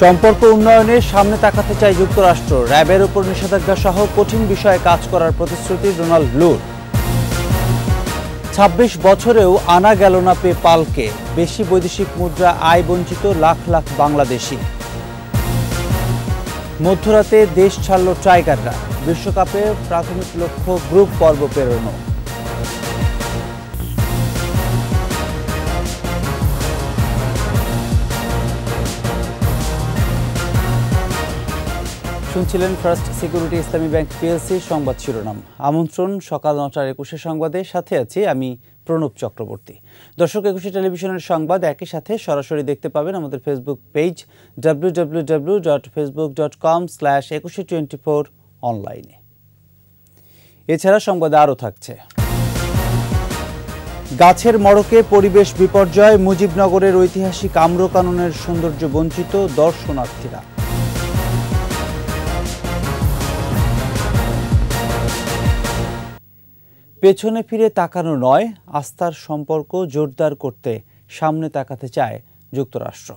সম্পর্ক উন্নয়নে সামনে তাকাতে চায় যুক্তরাষ্ট্র। র্যাবের উপর নিষেধাজ্ঞা সহ কঠিন বিষয়ে কাজ করার প্রতিশ্রুতি ডোনাল্ড লুর। ২৬ বছরেও আনা গেল না পেপালকে। বেশি বৈদেশিক মুদ্রা আয় বঞ্চিত লাখ লাখ বাংলাদেশি। মধ্যরাতে দেশ ছাড়ল টাইগাররা। বিশ্বকাপে প্রাথমিক লক্ষ্য গ্রুপ পর্ব পেরোনো। শুনছিলেন ফার্স্ট সিকিউরিটি ইসলামী ব্যাংক পিএলসি সংবাদ শিরোনাম। আমন্ত্রণ সকাল ৯:২১ সংবাদে, সাথে আছি আমি প্রণব চক্রবর্তী। দর্শক, ২১ টেলিভিশনের সংবাদ একই সাথে সরাসরি দেখতে পাবেন আমাদের ফেসবুক পেজ www.facebook.com/2124 অনলাইনে। এছাড়া সংবাদে আরও থাকছে: গাছের মড়কে পরিবেশ বিপর্যয়, মুজিবনগরের ঐতিহাসিক আম্রকাননের সৌন্দর্য বঞ্চিত দর্শনার্থীরা। পেছনে ফিরে তাকানো নয়, আস্থার সম্পর্ক জোরদার করতে সামনে তাকাতে চায় যুক্তরাষ্ট্র।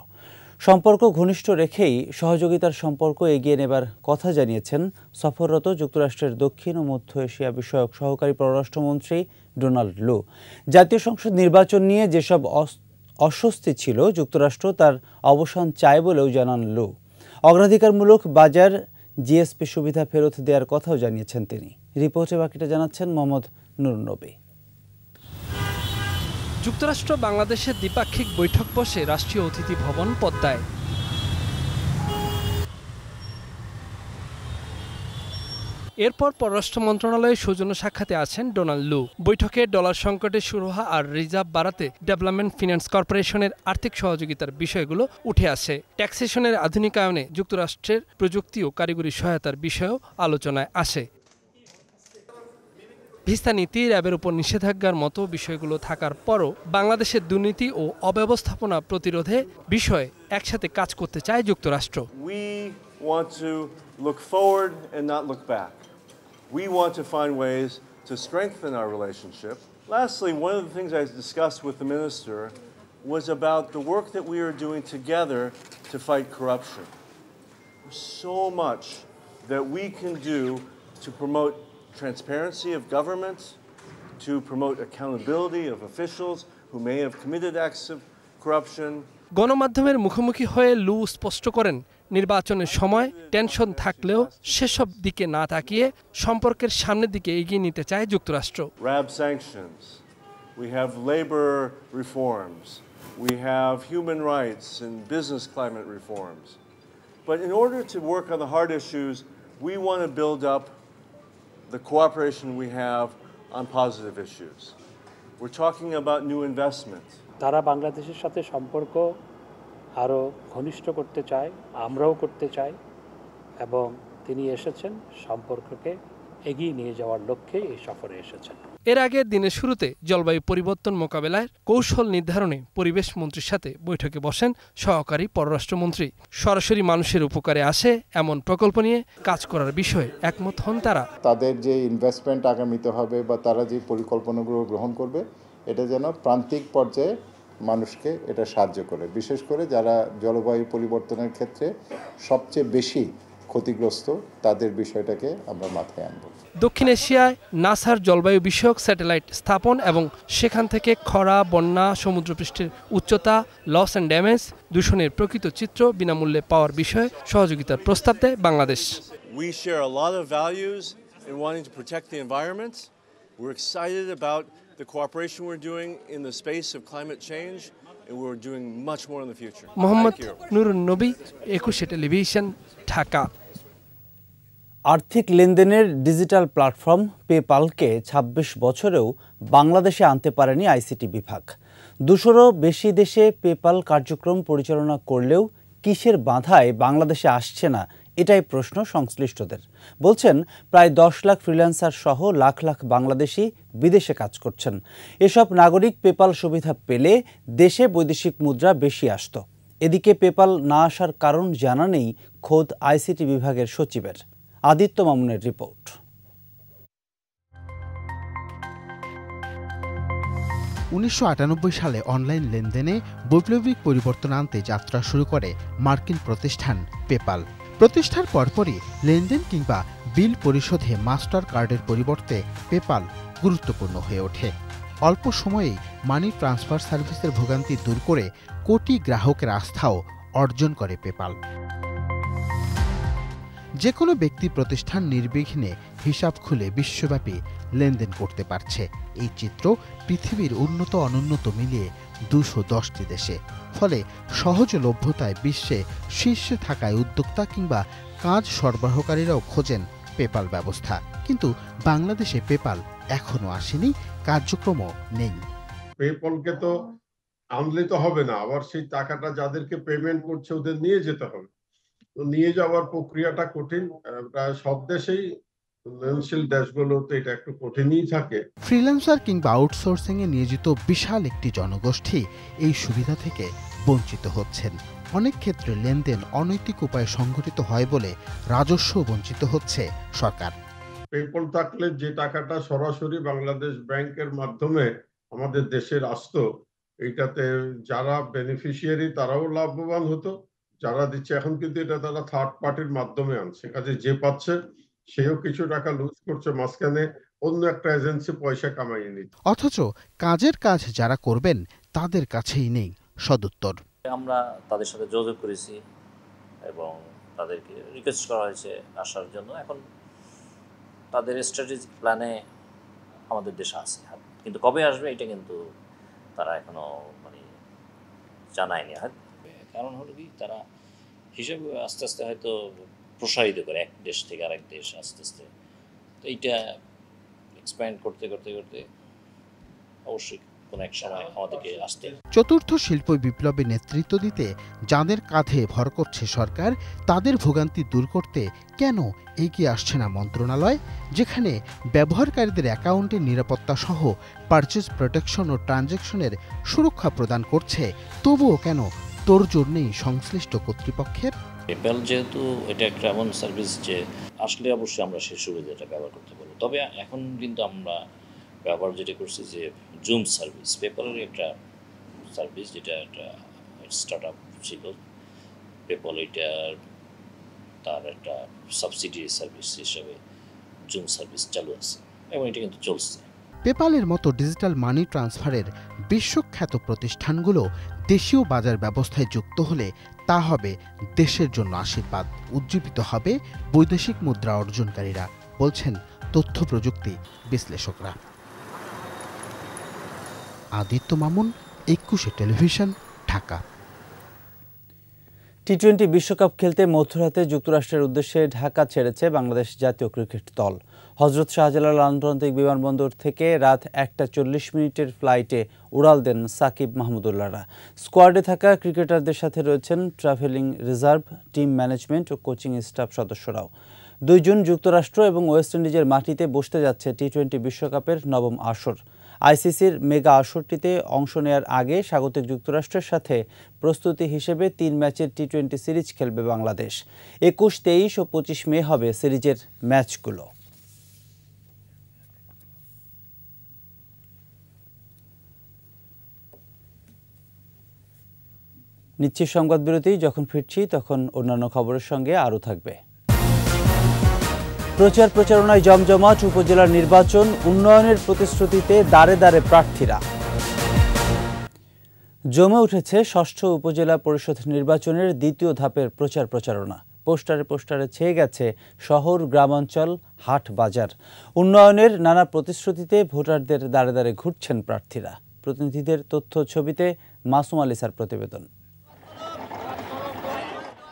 সম্পর্ক ঘনিষ্ঠ রেখেই সহযোগিতার সম্পর্ক এগিয়ে নেবার কথা জানিয়েছেন সফররত যুক্তরাষ্ট্রের দক্ষিণ ও মধ্য এশিয়া বিষয়ক সহকারী পররাষ্ট্রমন্ত্রী ডোনাল্ড লু। জাতীয় সংসদ নির্বাচন নিয়ে যেসব অস্বস্তি ছিল, যুক্তরাষ্ট্র তার অবসান চায় বলেও জানান লু। অগ্রাধিকারমূলক বাজার জিএসপি সুবিধা ফেরত দেওয়ার কথাও জানিয়েছেন তিনি। রিপোর্টে বাকিটা জানাচ্ছেন মোহাম্মদ নুরনবী। যুক্তরাষ্ট্র বাংলাদেশের দ্বিপাক্ষিক বৈঠক বসে রাষ্ট্রীয় অতিথি ভবন পদ্মায়। এরপর পররাষ্ট্র মন্ত্রণালয়ের সৌজন্য সাক্ষাতে আছেন ডোনাল্ড লু। বৈঠকে ডলার সংকটে সুরাহা আর রিজার্ভ বাড়াতে ডেভেলপমেন্ট ফিন্যান্স কর্পোরেশনের আর্থিক সহযোগিতার বিষয়গুলো উঠে আসে। ট্যাক্সেশনের আধুনিকায়নে যুক্তরাষ্ট্রের প্রযুক্তি ও কারিগরি সহায়তার বিষয়েও আলোচনায় আসে। ভিসা নীতি, র্যাবের উপর নিষেধাজ্ঞার মতো বিষয়গুলো থাকার পরও বাংলাদেশের দুর্নীতি ও অব্যবস্থাপনা প্রতিরোধে বিষয়ে একসাথে কাজ করতে চায় যুক্তরাষ্ট্র। We want to look forward and not look back. We want to find ways to strengthen our relationship. Lastly, one of the things I discussed with the minister was about the work that we are doing together to fight corruption. There's so much that we can do to promote transparency of government, to promote accountability of officials who may have committed acts of corruption. গণমাধ্যমের মুখোমুখি হয়ে লু স্পষ্ট করেন, নির্বাচনের সময় tension থাকলেও সেসব দিকে না তাকিয়ে সম্পর্কের সামনের দিকে এগিয়ে নিতে চায় যুক্তরাষ্ট্র। RAB sanctions, we have labor reforms, we have human rights and business climate reforms. But in order to work on the hard issues, we want to build up the cooperation we have on positive issues. We're talking about new investment. তারা বাংলাদেশের সাথে সম্পর্ক আরও ঘনিষ্ঠ করতে চায়, আমরাও করতে চাই, এবং তিনি এসেছেন সম্পর্ককে এগিয়ে নিয়ে যাওয়ার লক্ষ্যে এই সফরে এসেছেন। এর আগে দিনের শুরুতে জলবায়ু পরিবর্তন মোকাবেলায় কৌশল নির্ধারণে পরিবেশ মন্ত্রীর সাথে বৈঠকে বসেন সহকারী পররাষ্ট্রমন্ত্রী। সরাসরি মানুষের উপকারে আসে এমন প্রকল্প নিয়ে কাজ করার বিষয়ে একমত হন তারা। তাদের যে ইনভেস্টমেন্ট আগামীতে হবে বা তারা যে পরিকল্পনাগুলো গ্রহণ করবে, এটা যেন প্রান্তিক পর্যায়ে মানুষকে এটা সাহায্য করে, বিশেষ করে যারা জলবায়ু পরিবর্তনের ক্ষেত্রে সবচেয়ে বেশি ক্ষতিগ্রস্ত, তাদের বিষয়টাকে আমরা মাথায় আনব। দক্ষিণ এশিয়ায় নাসার জলবায়ু বিষয়ক স্যাটেলাইট স্থাপন এবং সেখান থেকে খরা, বন্যা, সমুদ্রপৃষ্ঠের উচ্চতা, লস অ্যান্ড ড্যামেজ, দূষণের প্রকৃত চিত্র বিনামূল্যে পাওয়ার বিষয়ে সহযোগিতার প্রস্তাব দেয় Bangladesh. We share a lot of values in wanting to protect the environment. We're excited about the cooperation we're doing in the space of climate change, and we're doing much more in the future. Mohammad Nurnabi, ২১ television, Dhaka. আর্থিক লেনদেনের digital platform পেপালকে ২৬ বছরেও বাংলাদেশে আনতে পারেনি ICT বিভাগ। ২০০রও বেশি দেশে PayPal কার্যক্রম পরিচালনা করলেও কিসের বাধায় বাংলাদেশে আসছে না, এটাই প্রশ্ন সংশ্লিষ্টদের। বলছেন, প্রায় ১০ লাখ ফ্রিল্যান্সার সহ লাখ লাখ বাংলাদেশি বিদেশে কাজ করছেন। এসব নাগরিক পেপাল সুবিধা পেলে দেশে বৈদেশিক মুদ্রা বেশি আসত। এদিকে পেপাল না আসার কারণ জানা নেই খোদ আইসিটি বিভাগের সচিবের। আদিত্য মামুনের রিপোর্ট। 1998 সালে অনলাইন লেনদেনে বৈপ্লবিক পরিবর্তন আনতে যাত্রা শুরু করে মার্কিন প্রতিষ্ঠান পেপাল। প্রতিষ্ঠার পরপরই লেনদেন কিংবা বিল পরিশোধে মাস্টার কার্ডের পরিবর্তে পেপাল গুরুত্বপূর্ণ হয়ে ওঠে। অল্প সময়েই মানি ট্রান্সফার সার্ভিসের ভোগান্তি দূর করে কোটি গ্রাহকের আস্থাও অর্জন করে পেপাল। যে কোনো ব্যক্তি প্রতিষ্ঠান নির্বিঘ্নে হিসাব খুলে বিশ্বব্যাপী লেনদেন করতে পারছে। এই চিত্র পৃথিবীর উন্নত অনুন্নত মিলিয়ে 210টি দেশে। ফলে সহজলভ্যতায় বিশ্বে শীর্ষে থাকায় উদ্যোক্তা কিংবা কাজ সরবরাহকারীরাও খোঁজেন পেপাল ব্যবস্থা। কিন্তু বাংলাদেশে পেপাল এখনো আসেনি, কার্যক্রমও নেই। পেপালকে তো আনলে তো হবে না, আবার সেই টাকাটা যাদেরকে পেমেন্ট করছে ওদের নিয়ে যেতে হবে। তো নিয়ে যাওয়ার প্রক্রিয়াটা কঠিন। প্রায় সব দেশেই উন্নয়নশীল দেশগুলোতে এটা একটু কঠিনই থাকে। ফ্রিল্যান্সার কিংবা আউটসোর্সিং এ নিয়োজিত বিশাল একটি জনগোষ্ঠী এই সুবিধা থেকে বঞ্চিত হচ্ছেন। অনেক ক্ষেত্রে লেনদেন অনৈতিক উপায়ে সংঘটিত হয় বলে রাজস্ব বঞ্চিত হচ্ছে সরকার। পেপাল থাকলে যে টাকাটা সরাসরি বাংলাদেশ ব্যাংকের মাধ্যমে আমাদের দেশের আসতো, এইটাতে যারা বেনিফিশিয়ারি তারাও লাভবান হতো, যারা দিচ্ছে এখন কিন্তু এটা তারা থার্ড পার্টির মাধ্যমে আনছে। কাজে যে পাচ্ছে সেও কিছু টাকা লুজ করছে, মাঝখানে অন্য একটা এজেন্সি পয়সা কামাইয়ে নিচ্ছে। অথচ কাজের কাজ যারা করবেন তাদের কাছেই নেই সদুত্তর। আমরা তাদের সাথে যোগাযোগ করেছি এবং তাদেরকে রিকোয়েস্ট করা হয়েছে আসার জন্য। এখন তাদের স্ট্র্যাটেজিক প্ল্যানে আমাদের দেশে আছে, কিন্তু কবে আসবে এটা কিন্তু তারা এখনো জানায়নি। কারণ হলো কি, তারা হিসাবে আস্তে আস্তে হয়তো প্রসারিত করে এক দেশ থেকে আরেক দেশ আস্তে আস্তে। তো এইটা এক্সপ্যান্ড করতে করতে করতে অবশ্যই কোনো এক সময় আমাদেরকে আসতে। চতুর্থ শিল্প বিপ্লবে নেতৃত্ব দিতে যাদের কাঁধে ভর করছে সরকার, তাদের ভোগান্তি দূর করতে কেন এগিয়ে আসছে না মন্ত্রণালয়, যেখানে ব্যবহারকারীদের অ্যাকাউন্টের নিরাপত্তা সহ পারচেজ প্রোটেকশন ও ট্রানজ্যাকশনের সুরক্ষা প্রদান করছে, তবুও কেন তোড়জোড় নেই সংশ্লিষ্ট কর্তৃপক্ষের? পেপ্যাল যেহেতু এটা একটা এমন সার্ভিস যে আসলে অবশ্যই আমরা সেই সুবিধাটা ব্যবহার করতে পারবো। তবে এখন কিন্তু আমরা ব্যবহার যেটা করছি যে জুম সার্ভিস, পেপ্যালের একটা সার্ভিস, যেটা একটা স্টার্ট আপ ছিল পেপ্যাল, এটার তার একটা সাবসিডি সার্ভিস হিসেবে জুম সার্ভিস চালু আছে এবং এটা কিন্তু চলছে। পেপালের মতো ডিজিটাল মানি ট্রান্সফারের বিশ্বখ্যাত প্রতিষ্ঠানগুলো দেশীয় বাজার ব্যবস্থায় যুক্ত হলে তা হবে দেশের জন্য আশীর্বাদ। উজ্জীবিত হবে বৈদেশিক মুদ্রা অর্জনকারীরা, বলছেন তথ্য প্রযুক্তি বিশ্লেষকরা। আদিত্য মামুন, 21 টেলিভিশন, ঢাকা। টি-20 বিশ্বকাপ খেলতে মধ্যরাতে যুক্তরাষ্ট্রের উদ্দেশ্যে ঢাকা ছেড়েছে বাংলাদেশ জাতীয় ক্রিকেট দল। হযরত শাহজালাল আন্তর্জাতিক বিমানবন্দর থেকে রাত 1:40 ফ্লাইটে উড়াল দেন সাকিব মাহমুদুল্লাহরা। স্কোয়াডে থাকা ক্রিকেটারদের সাথে রয়েছেন ট্রাভেলিং রিজার্ভ, টিম ম্যানেজমেন্ট ও কোচিং স্টাফ সদস্যরাও। 2 জুন যুক্তরাষ্ট্র এবং ওয়েস্ট ইন্ডিজের মাটিতে বসতে যাচ্ছে টি-20 বিশ্বকাপের নবম আসর। আইসিসির মেগা আসরটিতে অংশ নেয়ার আগে স্বাগতিক যুক্তরাষ্ট্রের সাথে প্রস্তুতি হিসেবে 3 ম্যাচের টি-20 সিরিজ খেলবে বাংলাদেশ। 21, 23 ও 25 মে হবে সিরিজের ম্যাচগুলো। নিচ্ছি সংবাদ বিরতি। যখন ফিরছি তখন অন্যান্য খবরের সঙ্গে আরও থাকবে। প্রচারণায় জমজমাট উপজেলার নির্বাচন, উন্নয়নের প্রতিশ্রুতিতে দাঁড়ে দাঁড়ে প্রার্থীরা। জমে উঠেছে 6ষ্ঠ উপজেলা পরিষদ নির্বাচনের দ্বিতীয় ধাপের প্রচারণা। পোস্টারে ছেয়ে গেছে শহর, গ্রামাঞ্চল, হাট, বাজার। উন্নয়নের নানা প্রতিশ্রুতিতে ভোটারদের দাঁড়ে দাঁড়ে ঘুরছেন প্রার্থীরা। প্রতিনিধিদের তথ্য ছবিতে মাসুম আলিসার প্রতিবেদন।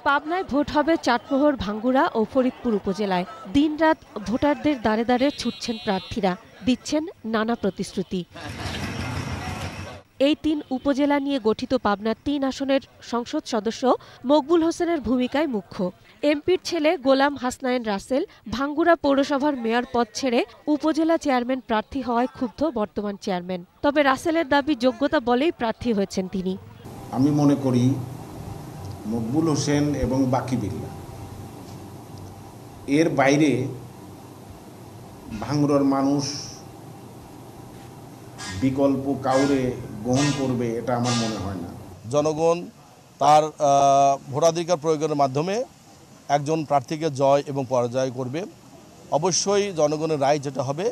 পাবনায় ভোট হবে চাটমোহর, ভাঙ্গুড়া ও ফরিদপুর উপজেলায়। দিনরাত ভোটারদের দাঁড়ে দাঁড়ে ছুটছেন প্রার্থীরা, দিচ্ছেন নানা প্রতিশ্রুতি। এই 3 উপজেলা নিয়ে গঠিত পাবনার 3 আসনের সংসদ সদস্য মকবুল হোসেনের ভূমিকায় মুখ্য। এমপির ছেলে গোলাম হাসনাইন রাসেল ভাঙ্গুড়া পৌরসভার মেয়র পদ ছেড়ে উপজেলা চেয়ারম্যান প্রার্থী হওয়ায় ক্ষুব্ধ বর্তমান চেয়ারম্যান। তবে রাসেলের দাবি যোগ্যতা বলেই প্রার্থী হয়েছেন তিনি। আমি মনে করি মকবুল হোসেন এবং বাকি বিল্লাহ এর বাইরে ভাঙ্গুড়ার মানুষ বিকল্প কাউরে গ্রহণ করবে এটা আমার মনে হয় না। জনগণ তার ভোটাধিকার প্রয়োগের মাধ্যমে একজন প্রার্থীকে জয় এবং পরাজয় করবে। অবশ্যই জনগণের রায় যেটা হবে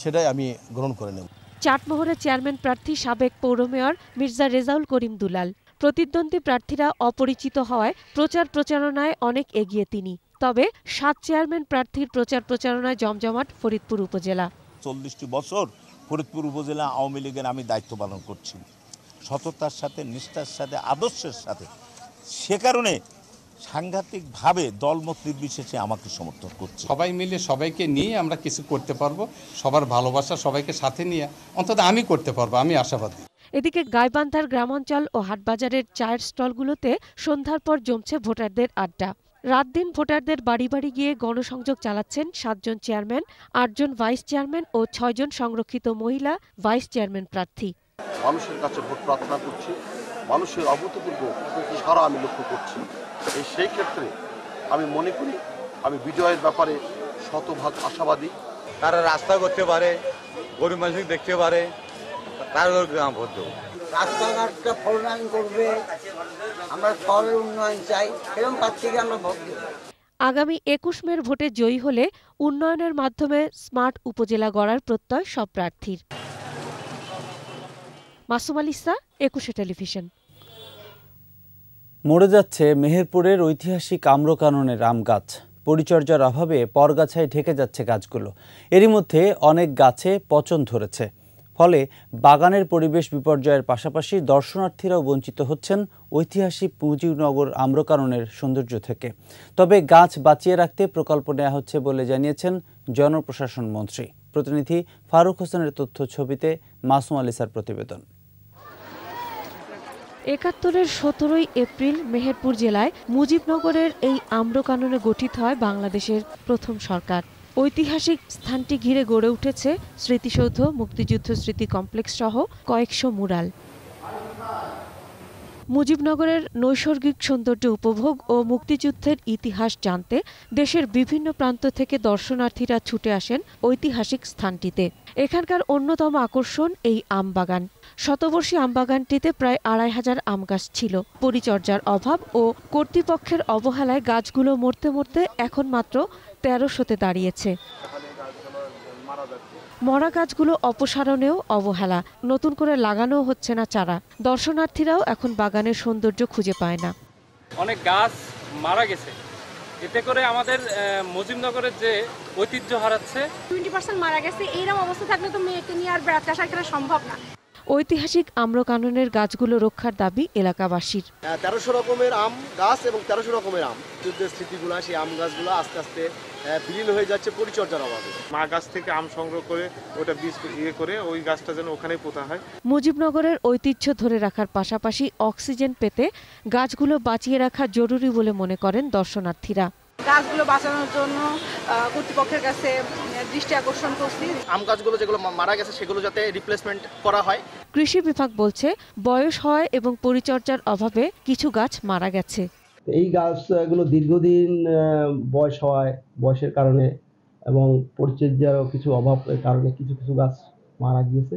সেটাই আমি গ্রহণ করে নেব। চাটমোহরের চেয়ারম্যান প্রার্থী সাবেক পৌর মেয়র মির্জা রেজাউল করিম দুলাল। প্রতিদ্বন্দ্বী প্রার্থীরা অপরিচিত হওয়ায় প্রচার প্রচারণায় অনেক এগিয়ে তিনি। তবে ৭ চেয়ারম্যান প্রার্থীর প্রচার প্রচারণায় জমজমাট ফরিদপুর উপজেলা। ৪০টি বছর ফরিদপুর উপজেলা আওয়ামী লীগের আমি দায়িত্ব পালন করছি, সততার সাথে, নিষ্ঠার সাথে, আদর্শের সাথে। সে কারণে সাংঘাতিকভাবে দলমত নির্বিশেষে আমাকে সমর্থন করছে। সবাই মিলে সবাইকে নিয়ে আমরা কিছু করতে পারবো, সবার ভালোবাসা সবাইকে সাথে নিয়ে অন্তত আমি করতে পারবো, আমি আশাবাদী। এদিকে গাইবান্ধার গ্রামাঞ্চল ও হাটবাজারের চায়ের স্টলগুলোতে সন্ধ্যার পর জমছে ভোটারদের আড্ডা। রাত দিন ভোটারদের বাড়ি বাড়ি গিয়ে গণসংযোগ চালাচ্ছেন ৭ জন চেয়ারম্যান, ৮ জন ভাইস চেয়ারম্যান ও ৬ জন সংরক্ষিত মহিলা ভাইস চেয়ারম্যান প্রার্থী। মানুষের কাছে ভোট প্রার্থনা করছি, মানুষের অভূতপূর্ব সাড়া আমি লক্ষ্য করছি। সেই ক্ষেত্রে আমি মনে করি আমি বিজয়ের ব্যাপারে শতভাগ আশাবাদী। তারা রাস্তা করতে পারে, গরিব মানুষ দেখতে পারে, তার গ্রাম ভোট দেবো। রাস্তাঘাটটা ফলনায়ন করবে, আমরা শহরের উন্নয়ন চাই, এরকম তার থেকে আমরা ভোট দেব। আগামী ২১ মের ভোটে জয়ী হলে উন্নয়নের মাধ্যমে স্মার্ট উপজেলা গড়ার প্রত্যয় সব প্রার্থীর। মাসুম আলিসা, ২১ টেলিভিশন। মরে যাচ্ছে মেহেরপুরের ঐতিহাসিক আম্রকাননের আম গাছ। পরিচর্যার অভাবে পরগাছায় ঢেকে যাচ্ছে গাছগুলো। এরই মধ্যে অনেক গাছে পচন ধরেছে। ফলে বাগানের পরিবেশ বিপর্যয়ের পাশাপাশি দর্শনার্থীরাও বঞ্চিত হচ্ছেন ঐতিহাসিক মুজিবনগর আম্রকাননের সৌন্দর্য থেকে। তবে গাছ বাঁচিয়ে রাখতে প্রকল্প নেওয়া হচ্ছে বলে জানিয়েছেন জনপ্রশাসন মন্ত্রী। প্রতিনিধি ফারুক হোসেনের তথ্য ছবিতে মাসুম আলিসার প্রতিবেদন। ৭১-এর ১৭ই এপ্রিল মেহেরপুর জেলায় মুজিবনগরের এই আম্রকাননে গঠিত হয় বাংলাদেশের প্রথম সরকার। ঐতিহাসিক স্থানটি ঘিরে গড়ে উঠেছে স্মৃতিসৌধ, মুক্তিযুদ্ধ স্মৃতি কমপ্লেক্স সহ কয়েকশো মুরাল। মুজিবনগরের নৈসর্গিক সৌন্দর্য উপভোগ ও মুক্তিযুদ্ধের ইতিহাস জানতে দেশের বিভিন্ন প্রান্ত থেকে দর্শনার্থীরা ছুটে আসেন ঐতিহাসিক স্থানটিতে। এখানকার অন্যতম আকর্ষণ এই আমবাগান। শতবর্ষী আমবাগানটিতে প্রায় ২৫০০ আম গাছ ছিল। পরিচর্যার অভাব ও কর্তৃপক্ষের অবহেলায় গাছগুলো মরতে মরতে এখন মাত্র ১৩০০-তে দাঁড়িয়েছে। মরা গাছগুলো অপসারণেও অবহেলা, নতুন করে লাগানো হচ্ছে না চারা। দর্শনার্থীরাও এখন বাগানের সৌন্দর্য খুঁজে পায় না। অনেক গাছ মারা গেছে, এতে করে আমাদের মুজিবনগরের যে ঐতিহ্য হারাচ্ছে। 20% মারা গেছে। এইরকম অবস্থা থাকলে তো মেয়েকে নিয়ে আর বেড়াতে আসা এখানে সম্ভব না। ঐতিহাসিক আম্রকাননের গাছগুলো রক্ষার দাবি এলাকাবাসীর। ১৩০০ রকমের আম গাছ এবং ১৩০০ রকমের আম যুদ্ধের স্মৃতিগুলো, সেই আম গাছগুলো আস্তে আস্তে বিলীন হয়ে যাচ্ছে পরিচর্যার অভাবে। মা গাছ থেকে আম সংগ্রহ করে ওটা বীজ করে ওই গাছটা যেন ওখানেই পোতা হয়। মুজিবনগরের ঐতিহ্য ধরে রাখার পাশাপাশি অক্সিজেন পেতে গাছগুলো বাঁচিয়ে রাখা জরুরি বলে মনে করেন দর্শনার্থীরা। গাছগুলো বাঁচানোর জন্য কর্তৃপক্ষের কাছে দৃষ্টি আকর্ষণ করছি। আম গাছগুলো যেগুলো মারা গেছে সেগুলো যাতে রিপ্লেসমেন্ট করা হয়। কৃষি বিভাগ বলছে বয়স হয় এবং পরিচর্যার অভাবে কিছু গাছ মারা গেছে। এই গাছগুলো দীর্ঘদিন বয়স হয়, বয়সের কারণে এবং পরিচর্যারও কিছু অভাবের কারণে কিছু কিছু গাছ মারা গিয়েছে।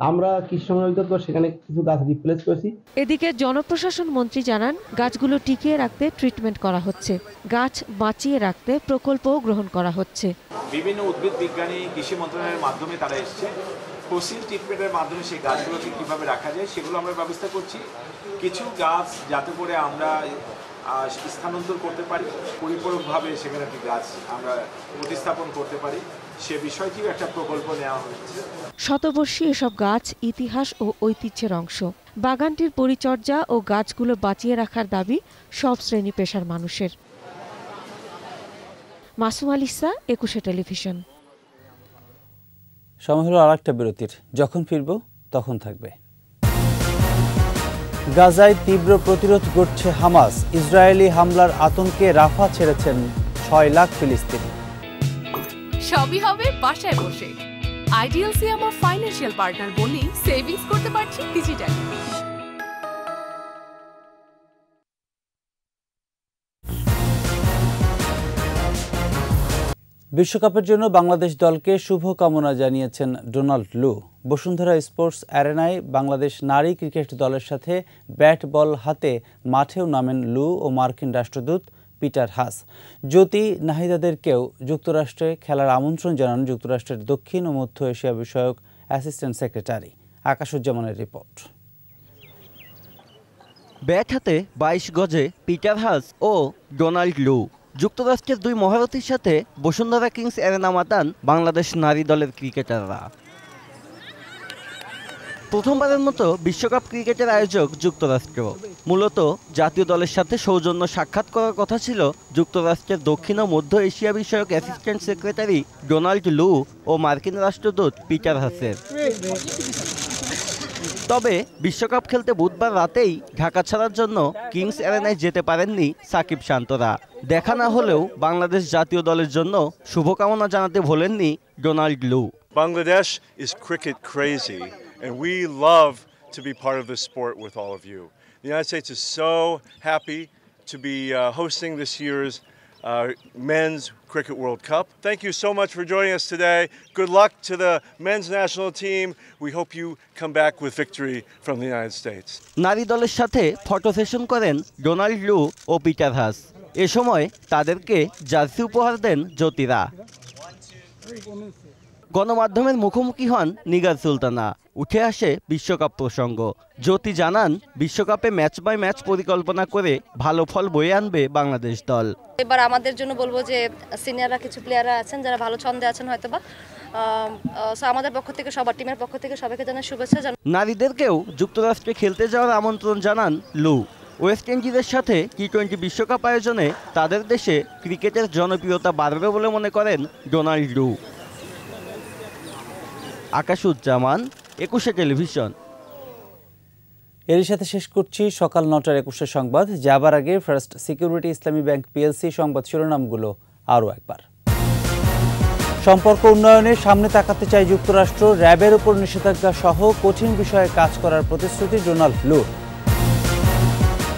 আমরা কৃষি সংরক্ষিত সেখানে কিছু গাছ রিপ্লেস করেছি। এদিকে জনপ্রশাসন মন্ত্রী জানান গাছগুলো টিকিয়ে রাখতে ট্রিটমেন্ট করা হচ্ছে, গাছ বাঁচিয়ে রাখতে প্রকল্পও গ্রহণ করা হচ্ছে। বিভিন্ন উদ্ভিদ বিজ্ঞানী কৃষি মন্ত্রণালয়ের মাধ্যমে তারা এসছে, ফসিল ট্রিটমেন্টের মাধ্যমে সেই গাছগুলোকে কীভাবে রাখা যায় সেগুলো আমরা ব্যবস্থা করছি। কিছু গাছ যাতে করে আমরা স্থানান্তর করতে পারি, পরিপূরকভাবে সেখানে একটি গাছ আমরা প্রতিস্থাপন করতে পারি, সে বিষয়টিও একটা প্রকল্প নেওয়া হয়েছে। শতবর্ষী এসব গাছ ইতিহাস ও ঐতিহ্যের অংশ। বাগানটির পরিচর্যা ও গাছগুলো বাঁচিয়ে রাখার দাবি সব শ্রেণী পেশার মানুষের। মাসুম আলিসা, ২১ টেলিভিশন। সময় হলো আরেকটা বিরতির। যখন ফিরব তখন থাকবে। গাজায় তীব্র প্রতিরোধ গড়ছে হামাস। ইসরায়েলি হামলার আতঙ্কে রাফা ছেড়েছেন ৬ লাখ ফিলিস্তিনি। সবই হবে বাসায় বসে। আইডিএলসি আমার ফাইন্যান্সিয়াল পার্টনার বলেই সেভিংস করতে পারছি ডিজিটালি। বিশ্বকাপের জন্য বাংলাদেশ দলকে শুভকামনা জানিয়েছেন ডোনাল্ড লু। বসুন্ধরা স্পোর্টস অ্যারেনায় বাংলাদেশ নারী ক্রিকেট দলের সাথে ব্যাট বল হাতে মাঠেও নামেন লু ও মার্কিন রাষ্ট্রদূত পিটার হাস। জ্যোতি নাহিদাদেরকেও যুক্তরাষ্ট্রে খেলার আমন্ত্রণ জানান যুক্তরাষ্ট্রের দক্ষিণ ও মধ্য এশিয়া বিষয়ক অ্যাসিস্ট্যান্ট সেক্রেটারি আকাশুজ্জামানের রিপোর্ট। ব্যাট হাতে 22 গজে পিটার হাস ও ডোনাল্ড লু। যুক্তরাষ্ট্রের দুই মহারথীর সাথে বসুন্ধরা কিংস অ্যারেনা মাতান বাংলাদেশ নারী দলের ক্রিকেটাররা। প্রথমবারের মতো বিশ্বকাপ ক্রিকেটের আয়োজক যুক্তরাষ্ট্র। মূলত জাতীয় দলের সাথে সৌজন্য সাক্ষাৎ করার কথা ছিল যুক্তরাষ্ট্রের দক্ষিণ ও মধ্য এশিয়া বিষয়ক অ্যাসিস্ট্যান্ট সেক্রেটারি ডোনাল্ড লু ও মার্কিন রাষ্ট্রদূত পিটার হাসের। তবে বিশ্বকাপ খেলতে বুধবার রাতেই ঢাকা ছাড়ার জন্য কিংস অ্যারেনায় যেতে পারেননি সাকিব শান্তরা। দেখা না হলেও বাংলাদেশ জাতীয় দলের জন্য শুভকামনা জানাতে ভোলেননি ডোনাল্ড লু। Bangladesh is cricket crazy and we love to be part of this sport with all of you. The United States is so happy to be hosting this year's Men's Cricket World Cup. Thank you so much for joining us today. Good luck to the men's national team. We hope you come back with victory from the United States. নারী দলের সাথে photo session করেন Donald লু ও Peter Haas. এ সময় তাদেরকে jersey উপহার দেন জ্যোতিরা। গণমাধ্যমের মুখোমুখি হন নিগার সুলতানা। উঠে আসে বিশ্বকাপ প্রসঙ্গ। জ্যোতি জানান বিশ্বকাপে ম্যাচ বাই ম্যাচ পরিকল্পনা করে ভালো ফল বয়ে আনবে বাংলাদেশ দল। এবার আমাদের জন্য বলবো যে সিনিয়ররা কিছু প্লেয়াররা আছেন যারা ভালো ছন্দে আছেন হয়তোবা, আমাদের পক্ষ থেকে সবার টিমের পক্ষ থেকে সবাইকে জানাই শুভেচ্ছা। নারীদেরকেও যুক্তরাষ্ট্রে খেলতে যাওয়ার আমন্ত্রণ জানান লু। ওয়েস্ট ইন্ডিজের সাথে টি-20 বিশ্বকাপ আয়োজনে তাদের দেশে ক্রিকেটের জনপ্রিয়তা বাড়বে বলে মনে করেন ডোনাল্ড লু। আকাশুজ্জামান, 21 টেলিভিশন। এরই সাথে শেষ করছি সকাল 9টার 21 সংবাদ। যাবার আগে ফার্স্ট সিকিউরিটি ইসলামী ব্যাংক পিএলসি সংবাদ শিরোনামগুলো আরও একবার। সম্পর্ক উন্নয়নের সামনে তাকাতে চায় যুক্তরাষ্ট্র। র্যাবের উপর নিষেধাজ্ঞা সহ কঠিন বিষয়ে কাজ করার প্রতিশ্রুতি ডোনাল্ড লু।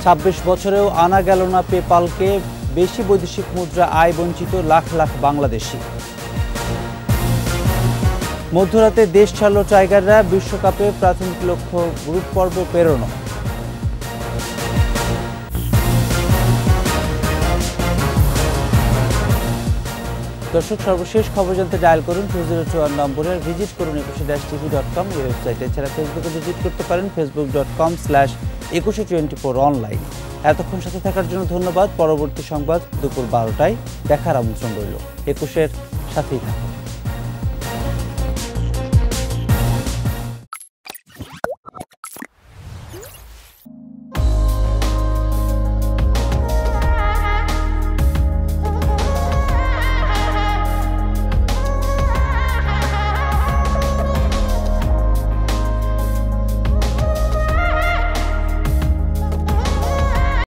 26 বছরেও আনা গেল না পেপালকে বেশি বৈদেশিক মুদ্রা আয় বঞ্চিত লাখ লাখ বাংলাদেশি। মধ্যরাতে দেশ ছাড়ল টাইগাররা, বিশ্বকাপে প্রাথমিক লক্ষ্য গ্রুপ পর্ব পেরোনো। দর্শক, সর্বশেষ খবর জানতে ডায়াল করুন 2021 নম্বরে, ভিজিট করুন 21-tv.com এই ওয়েবসাইটে। এছাড়া ফেসবুকে ভিজিট করতে পারেন facebook.com/2124 অনলাইন। এতক্ষণ সাথে থাকার জন্য ধন্যবাদ। পরবর্তী সংবাদ দুপুর 12টায় দেখার আমন্ত্রণ রইল। 21-এর সাথেই থাকুন।